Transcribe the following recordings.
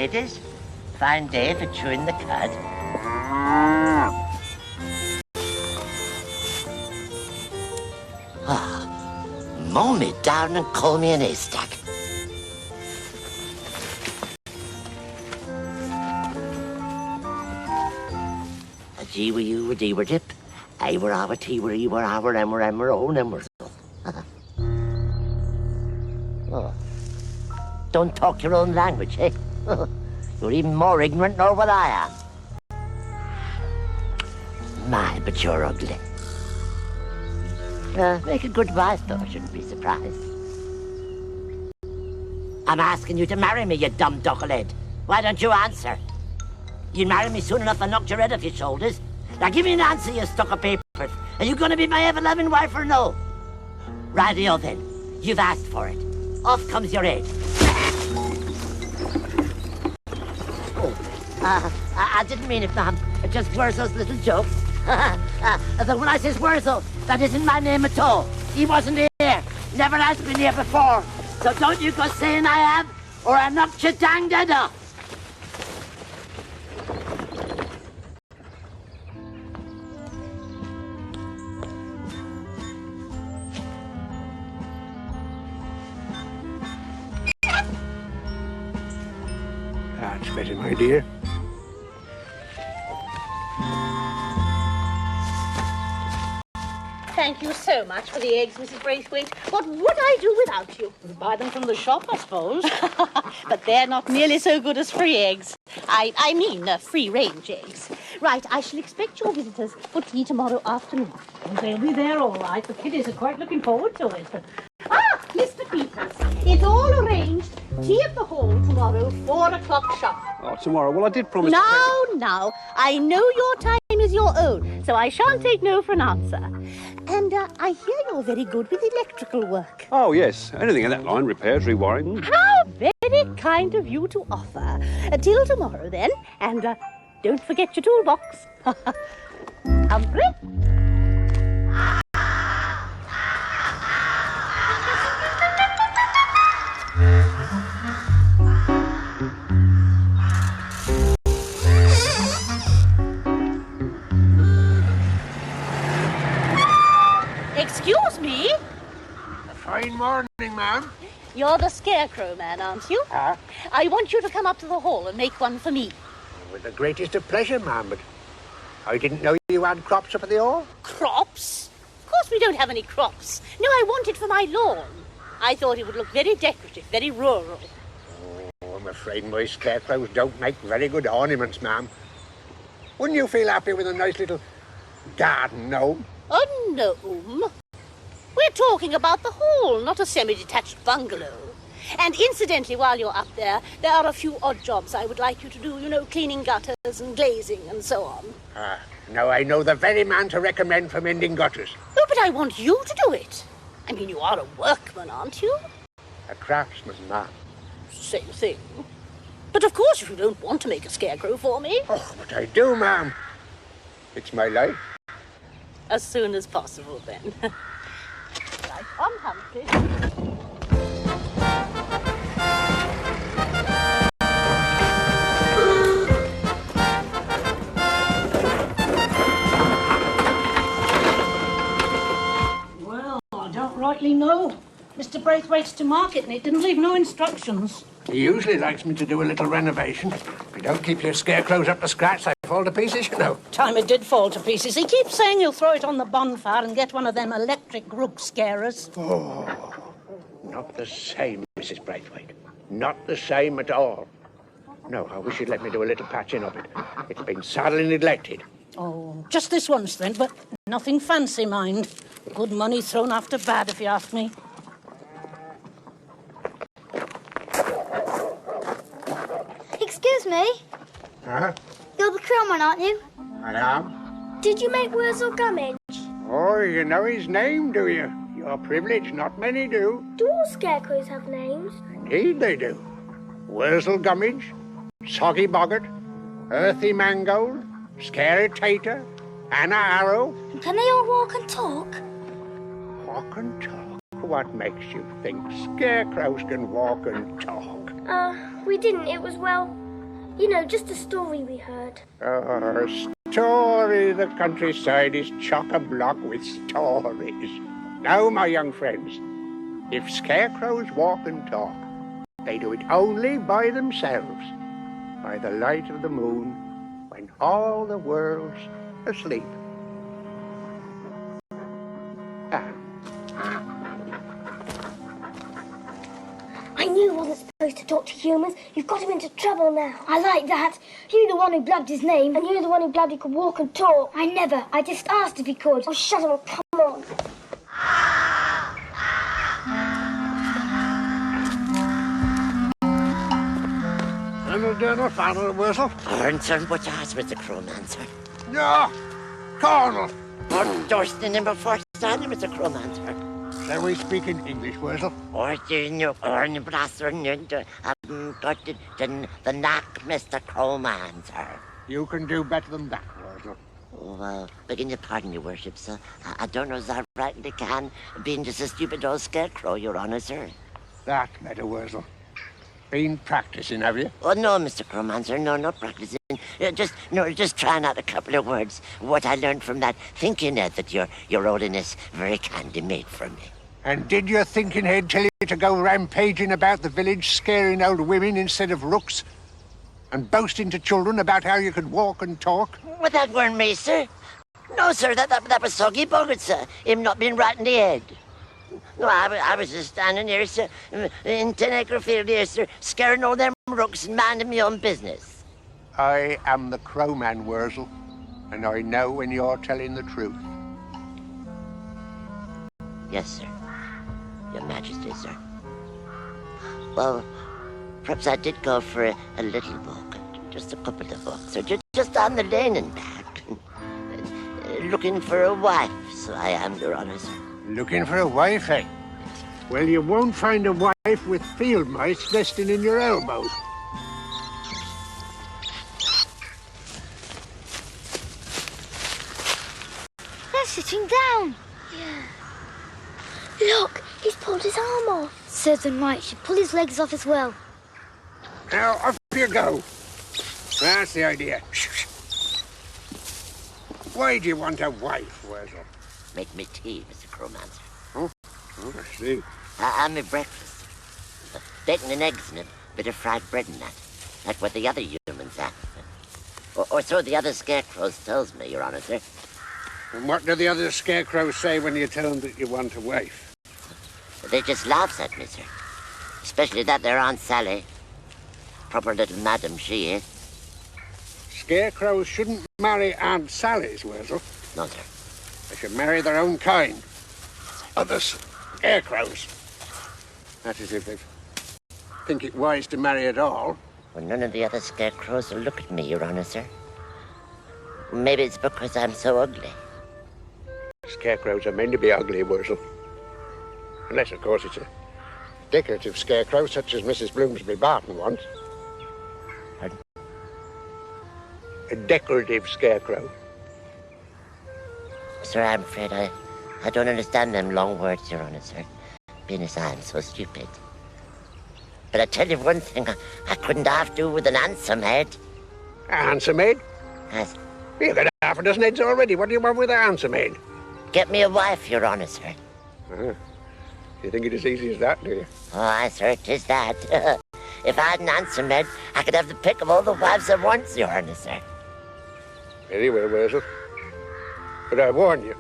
ladies. Fine day for chewing the cud. Mow me down and call me an haystack. A G were you, a D were dip. A were our, T were E were our, M were M were O, and M were so. Oh. Don't talk your own language, eh? You're even more ignorant nor what I am. My, but you're ugly. Make a good wife, though. I shouldn't be surprised. I'm asking you to marry me, you dumb ducklehead. Why don't you answer? You'd marry me soon enough and knock your head off your shoulders. Now give me an answer, you stuck of papers. Are you going to be my ever-loving wife or no? Rightio then. You've asked for it. Off comes your head. I didn't mean it, ma'am. It just Worzel's little joke. When I says Worzel, that isn't my name at all. He wasn't here. Never has been here before. So don't you go saying I have, or I'll knock your dang dead off. That's better, my dear. Thank you so much for the eggs, Mrs. Braithwaite. What would I do without you? Buy them from the shop, I suppose. But they're not nearly so good as free eggs. I mean, free-range eggs. Right, I shall expect your visitors for tea tomorrow afternoon. They'll be there all right. The kiddies are quite looking forward to it. Ah, Mr. Peters, it's all arranged. Tea at the hall tomorrow, 4 o'clock sharp. Oh, tomorrow. Well, I did promise Now, I know your time is your own, so I shan't take no for an answer. And I hear you're very good with electrical work. Oh, yes. Anything in that line. Repairs, rewiring. How very kind of you to offer. Till tomorrow, then. And don't forget your toolbox. Humphrey? Excuse me? A fine morning, ma'am. You're the scarecrow man, aren't you? I want you to come up to the hall and make one for me. With the greatest of pleasure, ma'am, but I didn't know you had crops up at the hall. Crops? Of course we don't have any crops. No, I want it for my lawn. I thought it would look very decorative, very rural. Oh, I'm afraid my scarecrows don't make very good ornaments, ma'am. Wouldn't you feel happy with a nice little garden gnome? A gnome? We're talking about the hall, not a semi-detached bungalow. And incidentally, while you're up there, there are a few odd jobs I would like you to do, you know, cleaning gutters and glazing and so on. Now I know the very man to recommend for mending gutters. Oh, but I want you to do it. I mean, you are a workman, aren't you? A craftsman, ma'am. Same thing. But of course, if you don't want to make a scarecrow for me... Oh, but I do, ma'am. It's my life. As soon as possible, then. Right on, Humphrey. Well, I don't rightly know. Mr. Braithwaite's to market and he didn't leave no instructions. He usually likes me to do a little renovation. If you don't keep your scarecrows up to scratch, they fall to pieces, you know. Time it did fall to pieces. He keeps saying he'll throw it on the bonfire and get one of them electric rook scarers. Oh, not the same, Mrs. Braithwaite. Not the same at all. No, I wish you'd let me do a little patching of it. It's been sadly neglected. Oh, just this once then, but nothing fancy, mind. Good money thrown after bad, if you ask me. Excuse me? Huh? You're the Crowman, aren't you? I am. Did you make Worzel Gummidge? Oh, you know his name, do you? You're privileged, not many do. Do all scarecrows have names? Indeed they do. Worzel Gummidge, Soggy Boggart, Earthy Mangold, Scary Tater, Anna Arrow. Can they all walk and talk? Walk and talk? What makes you think scarecrows can walk and talk? We didn't. It was, well, You know, just a story we heard. Story, the countryside is chock-a-block with stories. Now, my young friends, if scarecrows walk and talk, they do it only by themselves, by the light of the moon, when all the world's asleep. I knew he wasn't supposed to talk to humans. You've got him into trouble now. I like that. You're the one who blabbed his name, and you're the one who blabbed he could walk and talk. I never. I just asked if he could. Oh, shut up, come on. Colonel, Father Worzel. Answer what you asked, Mr. Crowman, sir. No, Colonel. Endorsing him before standing, Mr. Crowman, sir. Shall we speak in English, Worzel? Or the brasser, got the knack, Mr. Crowman, sir. You can do better than that, Worzel. Oh, begging your pardon, your worship, sir. I don't know as I rightly can, being just a stupid old scarecrow, your honour, sir. That better, Worzel. Been practicing, have you? Oh, no, Mr. Crowman, sir, no, not practicing. Just trying out a couple of words, what I learned from that thinking head that your holiness very kindly made for me. And did your thinking head tell you to go rampaging about the village, scaring old women instead of rooks? And boasting to children about how you could walk and talk? Well, that weren't me, sir. No, sir, that was Soggy Boggart, sir. Him not being right in the head. No, I was just standing here, sir, in 10-acre field here, sir, scaring all them rooks and minding my own business. I am the Crowman, Worzel, and I know when you're telling the truth. Yes, sir. Your Majesty, sir. Well, perhaps I did go for a little walk, just a couple of walks, sir, just down the lane and back. Looking for a wife, so I am, your honour, sir. Looking for a wife, eh? Well, you won't find a wife with field mice nesting in your elbows. They're sitting down. Yeah. Look, he's pulled his arm off. Serves him right. Should pull his legs off as well. Now, off you go. That's the idea. Why do you want a wife, Worzel? Make me tea, Mr. Crowman, sir. Oh, I see. And my breakfast. Bacon and eggs and a bit of fried bread and that. Like what the other humans have. Or so the other scarecrows tells me, your honour, sir. And what do the other scarecrows say when you tell them that you want a wife? They just laughs at me, sir. Especially that their Aunt Sally. Proper little madam she is. Scarecrows shouldn't marry Aunt Sally's, Worzel. No, sir. They should marry their own kind. Other scarecrows. That is, if they think it wise to marry at all. Well, none of the other scarecrows will look at me, your honour, sir. Maybe it's because I'm so ugly. Scarecrows are meant to be ugly, Worzel. Unless, of course, it's a decorative scarecrow such as Mrs Bloomsbury-Barton wants. Pardon? A decorative scarecrow. Sir, I'm afraid I don't understand them long words, your honour, sir. Being as I am so stupid. But I tell you one thing, I couldn't half do with an handsome head. A handsome head? Yes. You've got half a dozen heads already. What do you want with a handsome head? Get me a wife, your honour, sir. You think it as easy as that, do you? Oh, aye, sir, it is that. If I had an handsome head, I could have the pick of all the wives at once, your honour, sir. Very well, Worzel. But I warn you.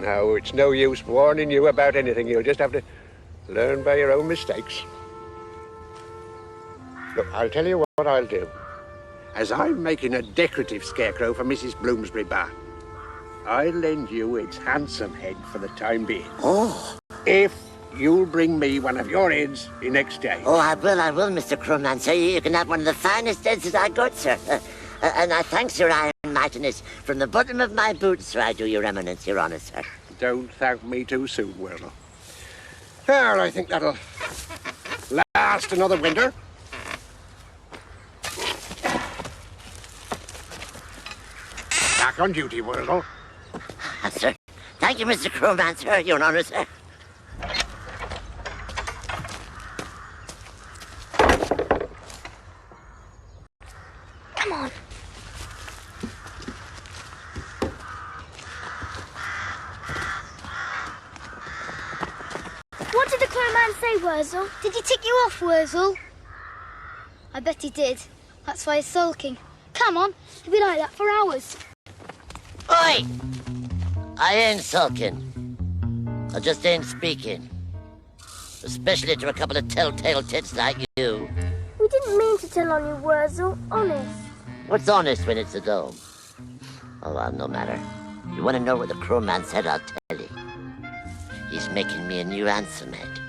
Now, it's no use warning you about anything. You'll just have to learn by your own mistakes. Look, I'll tell you what I'll do. As I'm making a decorative scarecrow for Mrs Bloomsbury-Barton, I'll lend you its handsome head for the time being. Oh. If you'll bring me one of your heads in exchange. Oh, I will, Mr. Crowman, sir. You can have one of the finest heads that I got, sir. And I thanks your iron mightiness from the bottom of my boots, sir. I do your eminence, your honour, sir. Don't thank me too soon, Worzel. Well, I think that'll last another winter. Back on duty, Worzel. Sir. Thank you, Mr. Crowman, sir. Your honour, sir. say, Worzel? Did he tick you off, Worzel? I bet he did. That's why he's sulking. Come on, he'll be like that for hours. Oi! I ain't sulking. I just ain't speaking. Especially to a couple of telltale tits like you. We didn't mean to tell on you, Worzel. Honest. What's honest when it's a dome? Oh, well, no matter. You want to know what the Crowman said, I'll tell you. He's making me a new answer, mate.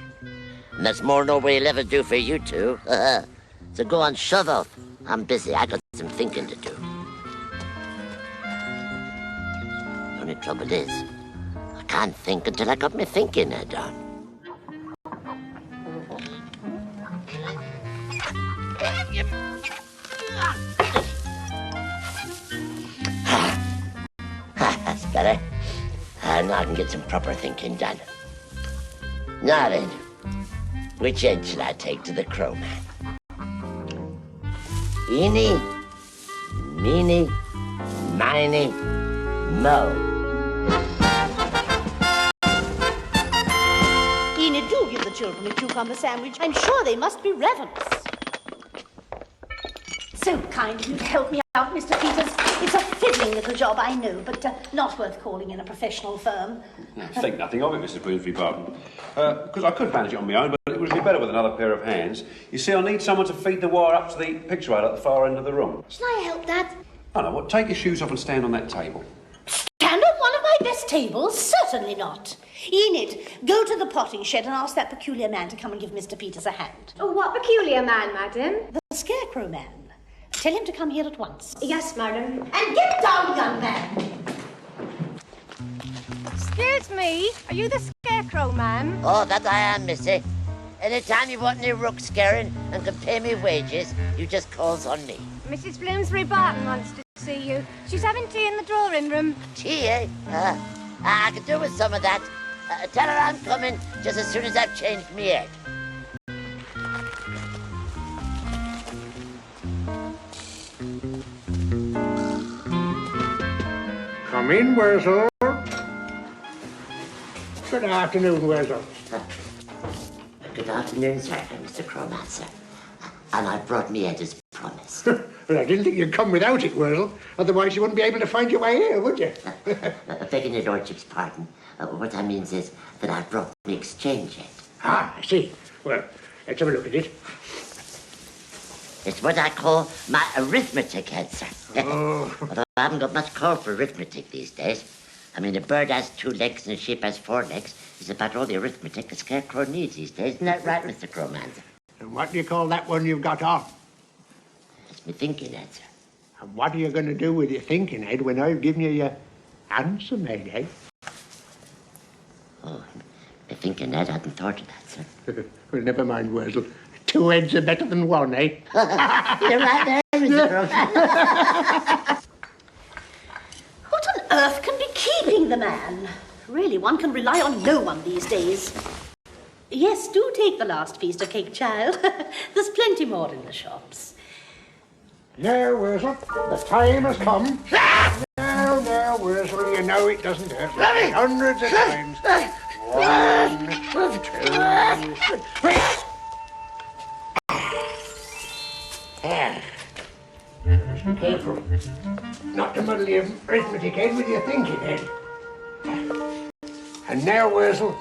And that's more than what he'll ever do for you two. So go on, shove off. I'm busy. I got some thinking to do. The only trouble is, I can't think until I got my thinking head on. That's better. Now I can get some proper thinking done. Now then, which end shall I take to the Crowman? Eeny, meeny, miny, mo. Enid, do give the children a cucumber sandwich. I'm sure they must be ravenous. So kind of you to help me out, Mr. Peters. It's a fiddling little job, I know, but not worth calling in a professional firm. Think nothing of it, Mrs Bloomsbury-Barton. Because I could manage it on my own, but it would be better with another pair of hands. You see, I'll need someone to feed the wire up to the picture rail at the far end of the room. Shall I help, Dad? I know what, take your shoes off and stand on that table. Stand on one of my best tables? Certainly not. Enid, go to the potting shed and ask that peculiar man to come and give Mr. Peters a hand. Oh, what peculiar man, madam? The scarecrow man. Tell him to come here at once. Yes, madam. And get down, young man. Excuse me, are you the scarecrow man? Oh, that I am, missy. Anytime you want any rook scaring and can pay me wages, you just calls on me. Mrs Bloomsbury-Barton wants to see you. She's having tea in the drawing room. Tea, eh? I could do with some of that. Tell her I'm coming just as soon as I've changed me head. Come in, Worzel. Good afternoon, Worzel. Good afternoon, sir, Mr. Crowman, sir. And I brought me head as promised. Well, I didn't think you'd come without it, Worzel. Otherwise you wouldn't be able to find your way here, would you? Begging your lordship's pardon, what I means is that I brought me exchange head. Ah, I see. Well, let's have a look at it. It's what I call my arithmetic head, sir. Oh. Although I haven't got much call for arithmetic these days. I mean, a bird has 2 legs and a sheep has 4 legs. It's about all the arithmetic a scarecrow needs these days. Isn't that right, Mr. Crowman? And what do you call that one you've got on? It's me thinking head, sir. And what are you going to do with your thinking head when I've given you your answer made, eh? Oh, me thinking head, I hadn't thought of that, sir. Well, never mind, Worzel. 2 heads are better than 1, eh? You're right there, Mr. Crowman. What on earth can be keeping the man? Really, one can rely on no one these days. Yes, do take the last piece of cake, child. There's plenty more in the shops. Now, Worzel, the time has come. Now, Worzel, you know it doesn't hurt. Hundreds of times. 1, 2, 3. Careful. Not to muddle your arithmetic head with your thinking head. And now, Worzel,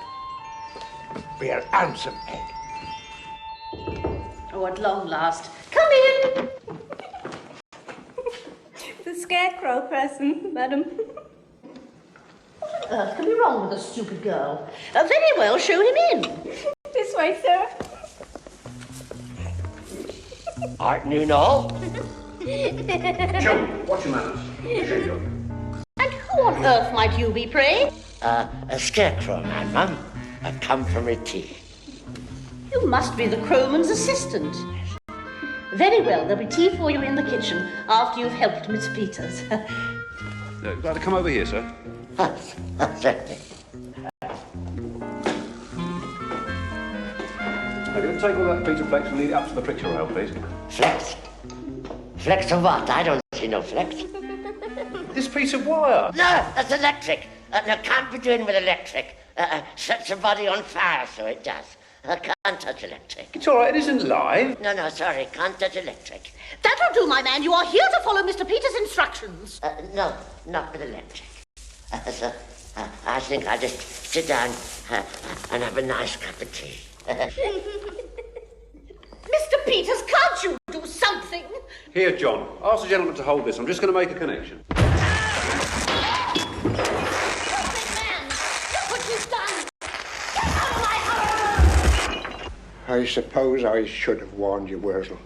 for your handsome head. Oh, at long last. Come in. The scarecrow person, madam. What on earth can be wrong with a stupid girl? Very well, show him in. This way, sir. Aren't you know? Children, watch your manners. And who on earth might you be, pray? A scarecrow man, Mum. I come from her tea. You must be the Crowman's assistant. Very well, there'll be tea for you in the kitchen after you've helped Miss Peters. You'd like to come over here, sir? Certainly. Now, you take all that piece of flex and lead it up to the picture rail, please. Flex? Flex of what? I don't see no flex. This piece of wire. No, that's electric. No, can't be doing with electric. Sets your body on fire, so it does. I can't touch electric. It's all right, it isn't live. No, sorry, can't touch electric. That'll do, my man. You are here to follow Mr. Peters' instructions. No, not with electric. So, I think I'll just sit down and have a nice cup of tea. Mr. Peters, can't you do something? Here, John, ask the gentleman to hold this. I'm just going to make a connection. I suppose I should have warned you, Worzel.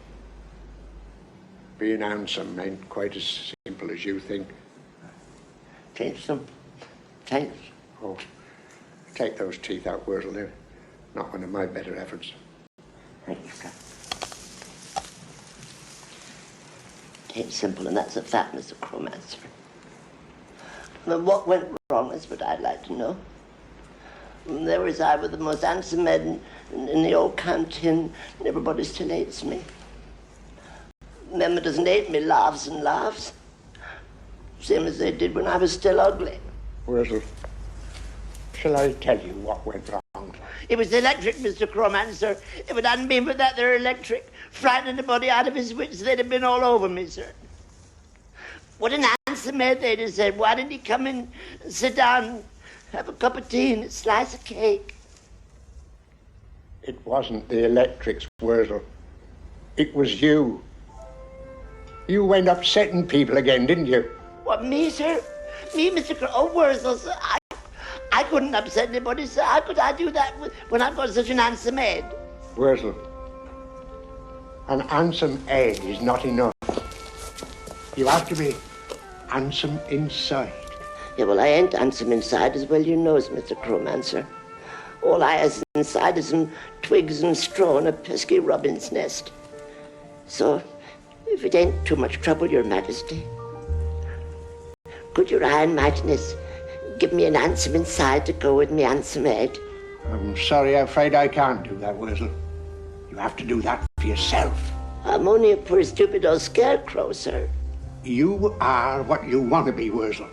Being handsome ain't quite as simple as you think. Thanks. Oh, take those teeth out, Worzel. They're not one of my better efforts. Thank you, sir. It's simple, and that's a fact, Mr. Crowman. Now, what went wrong is what I'd like to know. There was I with the most handsome head in the old canteen, and everybody still hates me. Them that doesn't hate me laughs and laughs. Same as they did when I was still ugly. Worzel, shall I tell you what went wrong? It was electric, Mr. Crowman, sir. If it hadn't been for that, they're electric. Frightening the body out of his wits, they'd have been all over me, sir. What an handsome head they'd have said. Why didn't he come in and sit down, have a cup of tea and a slice of cake? It wasn't the electrics, Worzel. It was you. You went upsetting people again, didn't you? What, me, sir? Me, Mr. Worzel, sir? I couldn't upset anybody, sir. How could I do that when I've got such an handsome head? Worzel, an handsome head is not enough. You have to be handsome inside. Yeah, well, I ain't handsome inside, as well you knows, Mr. Crowman, sir. All I has inside is some twigs and straw and a pesky robin's nest. So, if it ain't too much trouble, Your Majesty, could your Iron Mightiness give me an handsome inside to go with me handsome head? I'm sorry, I'm afraid I can't do that, Worzel. You have to do that for yourself. I'm only a poor stupid old scarecrow, sir. You are what you want to be, Worzel.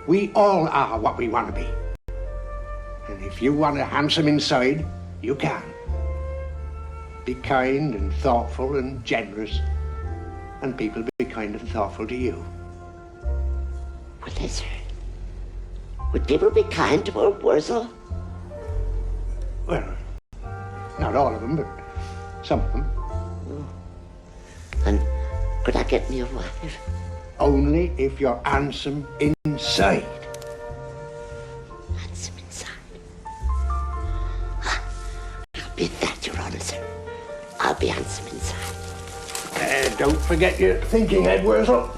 We all are what we want to be. And if you want a handsome inside, you can. Be kind and thoughtful and generous, and people be kind and thoughtful to you. Would they, sir? Would people be kind to old Worzel? Well, not all of them, but some of them. And could I get me a wife? Only if you're handsome inside. Handsome inside? I'll be that, Your Honour, sir. I'll be handsome inside. Don't forget your thinking, Ed Worzel.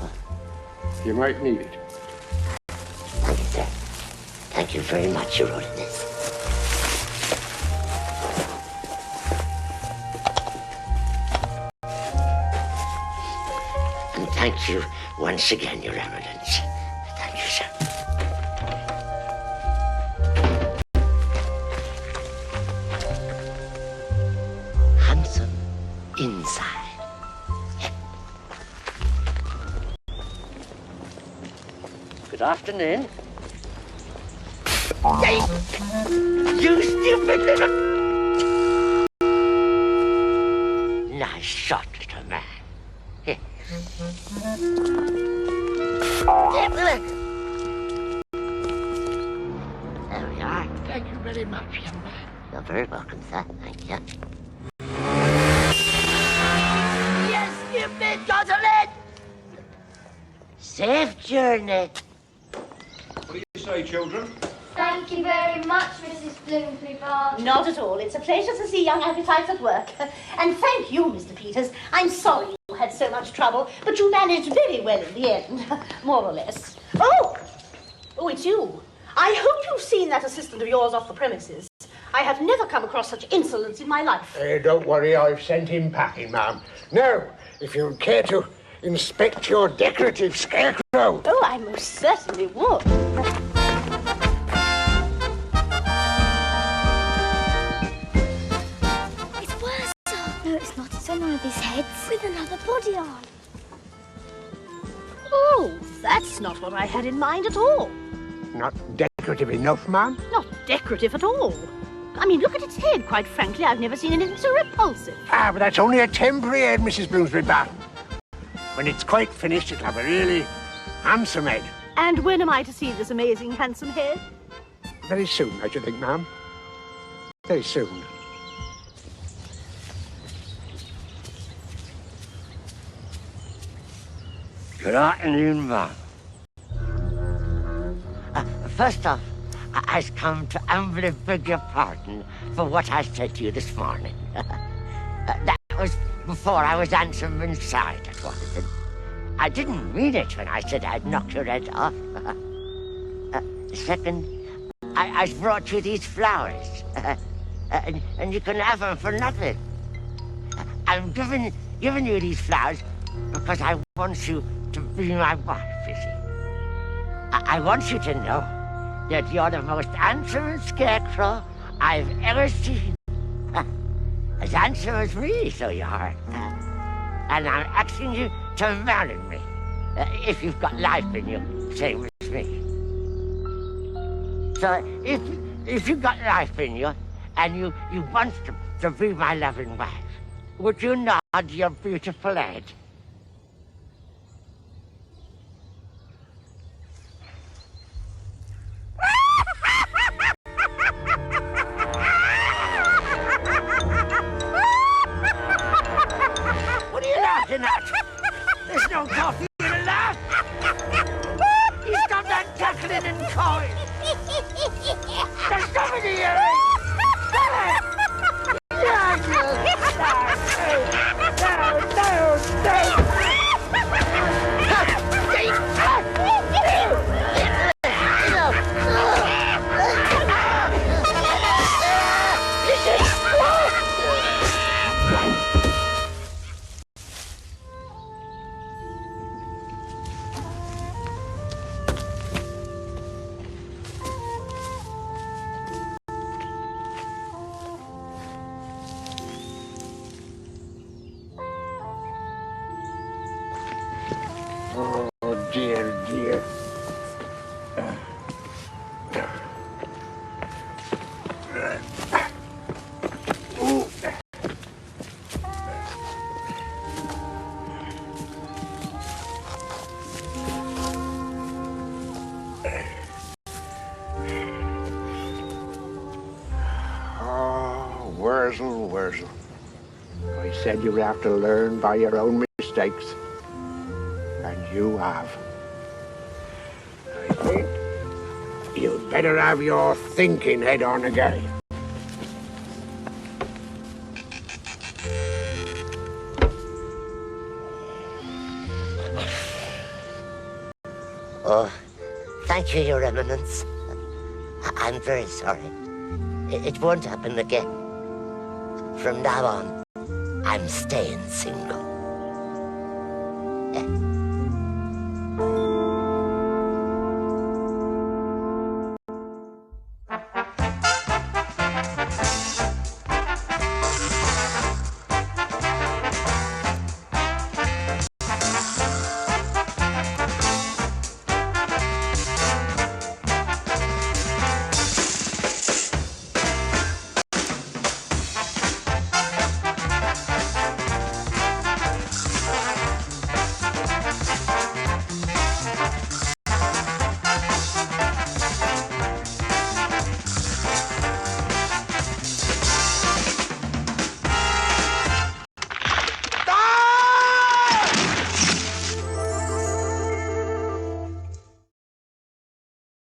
You might need it. Thank you, sir. Thank you very much, Your Holiness. And thank you once again, Your Eminence. Thank you, sir. Handsome inside. Good afternoon. You stupid little... Nice shot, little man. Here. There we are. Thank you very much, young man. You're very welcome, sir. Thank you. Yes, stupid Gottelet! Safe journey. What do you say, children? Thank you very much, Mrs Bloomsbury-Barton. Not at all. It's a pleasure to see young appetites at work. And thank you, Mr. Peters. I'm sorry you had so much trouble, but you managed very well in the end, more or less. Oh, it's you. I hope you've seen that assistant of yours off the premises. I have never come across such insolence in my life. Don't worry, I've sent him packing, ma'am. Now, if you'd care to inspect your decorative scarecrow. Oh, I most certainly would. It's Worzel. No, it's not. It's on one of his heads with another body on. Oh, that's not what I had in mind at all. Not decorative enough, ma'am? Not decorative at all. I mean, look at its head. Quite frankly, I've never seen anything so repulsive. Ah, but that's only a temporary head, Mrs Bloomsbury-Barton. When it's quite finished, it'll have a really handsome head. And when am I to see this amazing, handsome head? Very soon, I should think, ma'am. Very soon. Good afternoon, ma'am. First off, I've come to humbly beg your pardon for what I said to you this morning. That was before I was handsome inside, it was. And I didn't mean it when I said I'd knock your head off. Second, I brought you these flowers, and you can have them for nothing. I'm giving you these flowers because I want you to be my wife, you see. I want you to know that you're the most handsome scarecrow I've ever seen. As handsome as me, so you are. And I'm asking you to marry me, if you've got life in you, same as me. So if you've got life in you, and you want to be my loving wife, would you nod your beautiful head? What are you laughing at? There's no coffee in a laugh. He's got that cackling and cawing. There's somebody here. Oh, dear, dear. Oh, Worzel, Worzel. I said you would have to learn by your own mistakes. And you have. I think you'd better have your thinking head on again. Oh, thank you, Your Eminence. I'm very sorry. It won't happen again. From now on, I'm staying single.